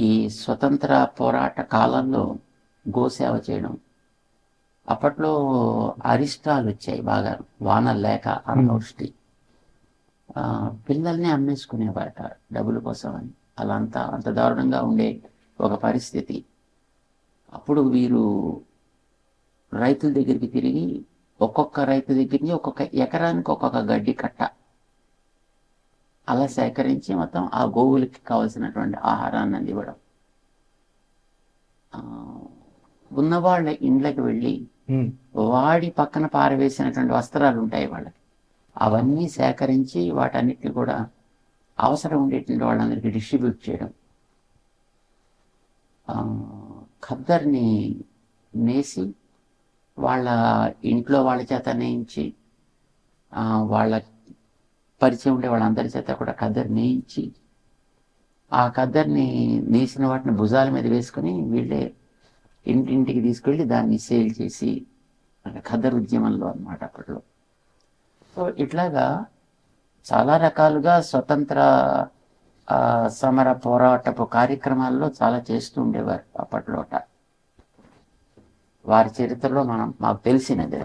ఈ స్వతంత్ర పోరాట కాలంలో గోసేవ చేయడం. అప్పట్లో అరిష్టాలు వచ్చాయి బాగా, వానలు లేక అనావృష్టి. పిల్లల్ని అమ్మేసుకునేవారట డబ్బుల కోసం అని. అలా అంత దారుణంగా ఉండే ఒక పరిస్థితి. అప్పుడు వీరు రైతుల దగ్గరికి తిరిగి ఒక్కొక్క రైతు దగ్గరికి ఒక్కొక్క ఎకరానికి ఒక్కొక్క గడ్డి కట్ట అలా సేకరించి మొత్తం ఆ గోవులకి కావలసినటువంటి ఆహారాన్ని అందివ్వడం. ఉన్నవాళ్ళ ఇండ్లకి వెళ్ళి వాడి పక్కన పారవేసినటువంటి వస్త్రాలు ఉంటాయి వాళ్ళకి, అవన్నీ సేకరించి వాటన్నిటిని కూడా అవసరం ఉండేటువంటి వాళ్ళందరికీ డిస్ట్రిబ్యూట్ చేయడం. ఖద్దర్ని నేసి వాళ్ళ ఇంట్లో వాళ్ళ చేత నేయించి, వాళ్ళ పరిచయం ఉండే వాళ్ళందరి చేత కూడా ఖద్దరు నేయించి, ఆ ఖద్దర్ని నేసిన వాటిని భుజాల మీద వేసుకుని వీళ్ళే ఇంటింటికి తీసుకెళ్ళి దాన్ని సేల్ చేసి, ఖద్దర్ ఉద్యమంలో అన్నమాట అప్పట్లో. సో ఇట్లాగా చాలా రకాలుగా స్వతంత్ర సమర పోరాటపు కార్యక్రమాల్లో చాలా చేస్తూ ఉండేవారు అప్పట్లోట. వారి చరిత్రలో మాకు తెలిసినది.